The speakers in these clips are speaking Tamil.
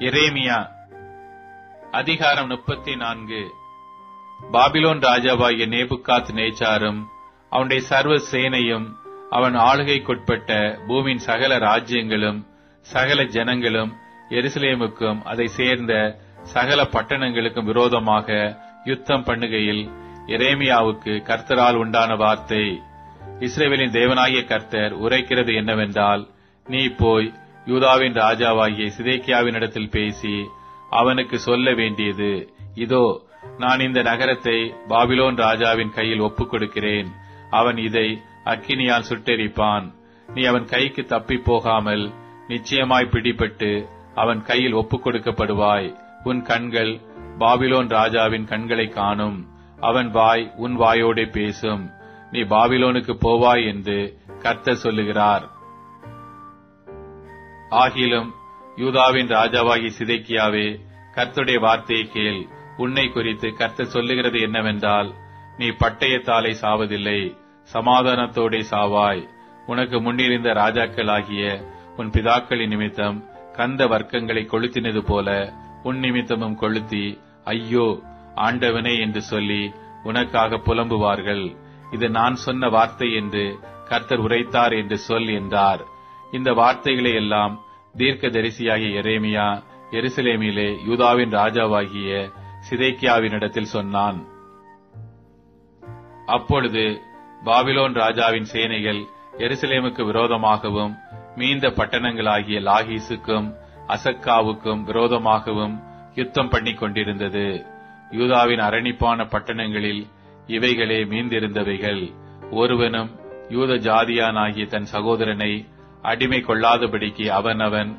எரேமியா அதிகாரம் 34. பாபிலோன் ராஜாவாகிய நேபுகாத் நேச்சாரும் அவனுடைய சர்வ சேனையும் அவன் ஆளுகைக்குட்பட்ட பூமியின் சகல ராஜ்யங்களும் சகல ஜனங்களும் எருசலேமுக்கும் அதை சேர்ந்த சகல பட்டணங்களுக்கும் விரோதமாக யுத்தம் பண்ணுகையில் எரேமியாவுக்கு கர்த்தரால் உண்டான வார்த்தை: இஸ்ரவேலின் தேவனாகிய கர்த்தர் உரைக்கிறது என்னவென்றால், நீ போய் யூதாவின் ராஜாவாகிய சிதேக்கியாவினிடத்தில் பேசி அவனுக்கு சொல்ல வேண்டியது: இதோ, நான் இந்த நகரத்தை பாபிலோன் ராஜாவின் கையில் ஒப்புக் கொடுக்கிறேன். அவன் இதை அக்கினியால் சுட்டெரிப்பான். நீ அவன் கைக்கு தப்பி போகாமல் நிச்சயமாய் பிடிபட்டு அவன் கையில் ஒப்புக் கொடுக்கப்படுவாய். உன் கண்கள் பாபிலோன் ராஜாவின் கண்களை காணும். அவன் வாய் உன் வாயோடே பேசும். நீ பாபிலோனுக்கு போவாய் என்று கர்த்தர் சொல்லுகிறார். ஆகிலும் யூதாவின் ராஜாவாகி சிதேக்கியாவே, கர்த்தருடைய வார்த்தையை கேள். உன்னை குறித்து கர்த்தர் சொல்லுகிறது என்னவென்றால், நீ பட்டயத்தாலே சாவதில்லை, சமாதானத்தோடே சாவாய். உனக்கு முன்னிருந்த ராஜாக்களாகிய உன் பிதாக்களின் நிமித்தம் கந்த வர்க்கங்களை கொளுத்தினது போல உன் நிமித்தமும் கொளுத்தி, ஐயோ ஆண்டவனே என்று சொல்லி உனக்காக புலம்புவார்கள். இது நான் சொன்ன வார்த்தை என்று கர்த்தர் உரைத்தார் என்று சொல் என்றார். இந்த வார்த்தைகளை எல்லாம் தீர்க்கதரிசியாகிய எரேமியா எருசலேமிலே யூதாவின் ராஜாவாகிய சிதேக்கியாவினிடத்தில் சொன்னான். அப்பொழுது பாபிலோன் ராஜாவின் சேனைகள் எருசலேமுக்கு விரோதமாகவும் மீந்த பட்டணங்களாகிய லாகீசுக்கும் அசக்காவுக்கும் விரோதமாகவும் யுத்தம் பண்ணிக் கொண்டிருந்தது. யூதாவின் அரணிப்பான பட்டணங்களில் இவைகளே மீந்திருந்தவைகள். ஒருவனும் யூத ஜாதியானாகிய தன் சகோதரனை அடிமை கொள்ளாதபடிக்கு அவனவன்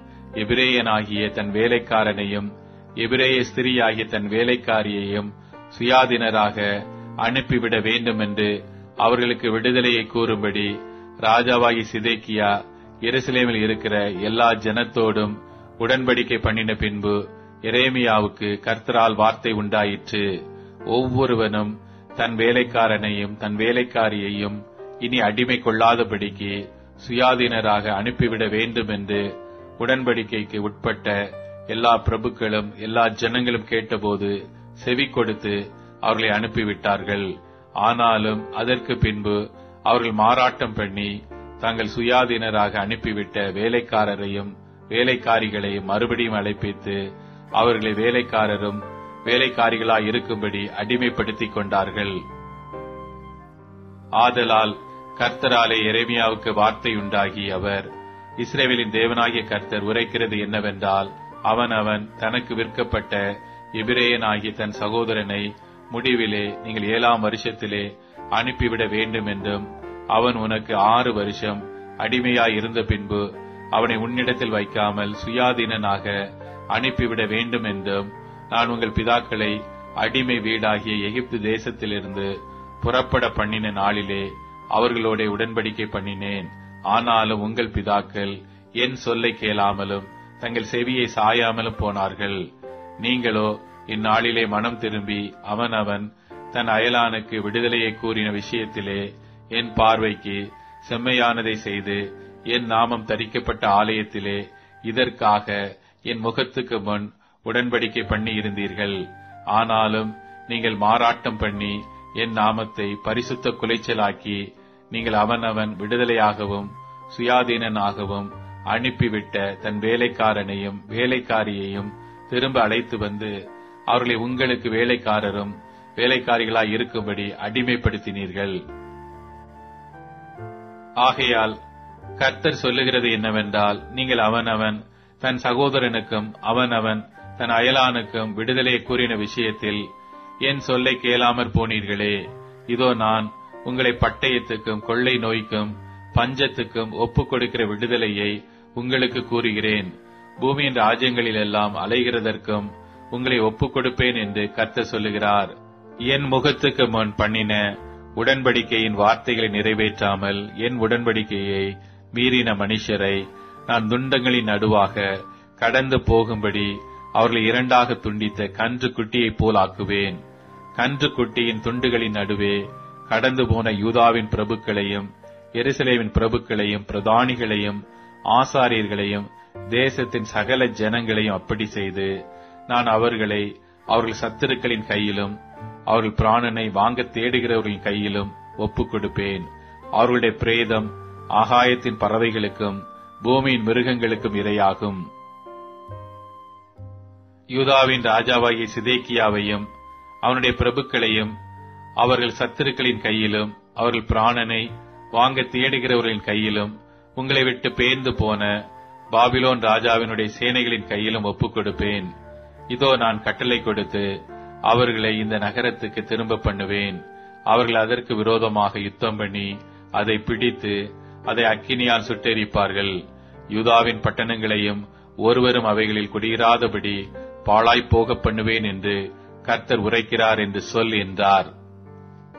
எபிரேயனாகிய தன் வேலைக்காரனையும் எபிரேய ஸ்திரீயாகிய தன் வேலைக்காரியையும் சுயாதீனராக அனுப்பிவிட வேண்டும் என்று அவர்களுக்கு விடுதலையை கூறும்படி ராஜாவாகி சிதேக்கியா எருசலேமில் இருக்கிற எல்லா ஜனத்தோடும் உடன்படிக்கை பண்ணின பின்பு எரேமியாவுக்கு கர்த்தரால் வார்த்தை உண்டாயிற்று. ஒவ்வொருவனும் தன் வேலைக்காரனையும் தன் வேலைக்காரியையும் இனி அடிமை கொள்ளாதபடிக்கு சுயாதீனராக அனுப்பிவிட வேண்டும் என்று உடன்படிக்கைக்கு உட்பட்ட எல்லா பிரபுக்களும் எல்லா ஜனங்களும் கேட்டபோது செவி கொடுத்து அவர்களை அனுப்பிவிட்டார்கள். ஆனாலும் அதற்கு பின்பு அவர்கள் மாறாட்டம் பண்ணி தாங்கள் சுயாதீனராக அனுப்பிவிட்ட வேலைக்காரரையும் வேலைக்காரிகளையும் மறுபடியும் அழைப்பித்து அவர்களை வேலைக்காரரும் வேலைக்காரிகளாய் இருக்கும்படி அடிமைப்படுத்திக் கொண்டார்கள். ஆதலால் கர்த்தராலே எரேமியாவுக்கு வார்த்தையுண்டாகி அவர்: இஸ்ரவேலின் தேவனாகிய கர்த்தர் உரைக்கிறது என்னவென்றால், அவன் தனக்கு விற்கப்பட்ட எபிரேயனாகிய தன் சகோதரனை முடிவிலே நீங்கள் 7ஆம் வருஷத்திலே அனுப்பிவிட வேண்டும் என்றும், அவன் உனக்கு 6 வருஷம் அடிமையாய் இருந்த பின்பு அவனை உன்னிடத்தில் வைக்காமல் சுயாதீனனாக அனுப்பிவிட வேண்டும் என்றும் நான் உங்கள் பிதாக்களை அடிமை வீடாகிய எகிப்து தேசத்திலிருந்து புறப்பட பண்ணின நாளிலே அவர்களோட உடன்படிக்கை பண்ணினேன். ஆனாலும் உங்கள் பிதாக்கள் என் சொல்லை கேளாமலும் தங்கள் செவியை சாயாமலும் போனார்கள். நீங்களோ இந்நாளிலே மனம் திரும்பி அவனவன் தன் அயலானுக்கு விடுதலையை கூறின விஷயத்திலே என் பார்வைக்கு செம்மையானதை செய்து என் நாமம் தரிக்கப்பட்ட ஆலயத்திலே இதற்காக என் முகத்துக்கு முன் உடன்படிக்கை பண்ணி இருந்தீர்கள். ஆனாலும் நீங்கள் மாறாட்டம் பண்ணி என் நாமத்தை பரிசுத்த குலைச்சலாக்கி நீங்கள் அவனவன் விடுதலையாகவும் சுயாதீனனாகவும் அனுப்பிவிட்ட தன் வேலைக்காரனையும் வேலைக்காரியையும் திரும்ப அழைத்து வந்து அவர்களை உங்களுக்கு வேலைக்காரரும் வேலைக்காரிகளாய் இருக்கும்படி அடிமைப்படுத்தினீர்கள். ஆகையால் கர்த்தர் சொல்லுகிறது என்னவென்றால், நீங்கள் அவனவன் தன் சகோதரனுக்கும் அவனவன் தன் அயலானுக்கும் விடுதலையை கூறின விஷயத்தில் என் சொல்லை கேளாமற் போனீர்களே. இதோ நான் உங்களை பட்டயத்துக்கும் கொள்ளை நோய்க்கும் பஞ்சத்துக்கும் ஒப்புக் கொடுக்கிற விடுதலையை உங்களுக்கு கூறுகிறேன். பூமியின் ராஜ்யங்களிலெல்லாம் அலைகிறதற்கும் உங்களை ஒப்புக் கொடுப்பேன் என்று கர்த்தர் சொல்லுகிறார். என் முகத்துக்கு முன் பண்ணின உடன்படிக்கையின் வார்த்தைகளை நிறைவேற்றாமல் என் உடன்படிக்கையை மீறின மனுஷரை நான் துண்டங்களின் நடுவாக கடந்து போகும்படி அவர்களை 2ஆக துண்டித்த கன்று குட்டியைப் போல் ஆக்குவேன். கன்று குட்டியின் துண்டுகளின் நடுவே கடந்து போன யூதாவின் பிரபுக்களையும் எருசலேமின் பிரபுக்களையும் பிரதானிகளையும் ஆசாரியர்களையும் தேசத்தின் சகல ஜனங்களையும் அப்படி செய்து, நான் அவர்களை அவர்கள் சத்துருக்களின் கையிலும் அவர்கள் பிராணனை வாங்க தேடுகிறவர்களின் கையிலும் ஒப்புக் கொடுப்பேன். அவர்களுடைய பிரேதம் ஆகாயத்தின் பறவைகளுக்கும் பூமியின் மிருகங்களுக்கும் இரையாகும். யூதாவின் ராஜாவாகிய சிதேக்கியாவையும் அவனுடைய பிரபுக்களையும் அவர்கள் சத்துருக்களின் கையிலும் அவர்கள் பிராணனை வாங்க தேடுகிறவர்களின் கையிலும் உங்களை விட்டு பெயர்ந்து போன பாபிலோன் ராஜாவினுடைய சேனைகளின் கையிலும் ஒப்புக் கொடுப்பேன். இதோ நான் கட்டளை கொடுத்து அவர்களை இந்த நகரத்துக்கு திரும்ப பண்ணுவேன். அவர்கள் அதற்கு விரோதமாக யுத்தம் பண்ணி அதை பிடித்து அதை அக்கினியால் சுட்டெரிப்பார்கள். யூதாவின் பட்டணங்களையும் ஒருவரும் அவைகளில் குடியிராதபடி பாழாய்ப் போக பண்ணுவேன் என்று கர்த்தர் உரைக்கிறார் என்று சொல் என்றார்.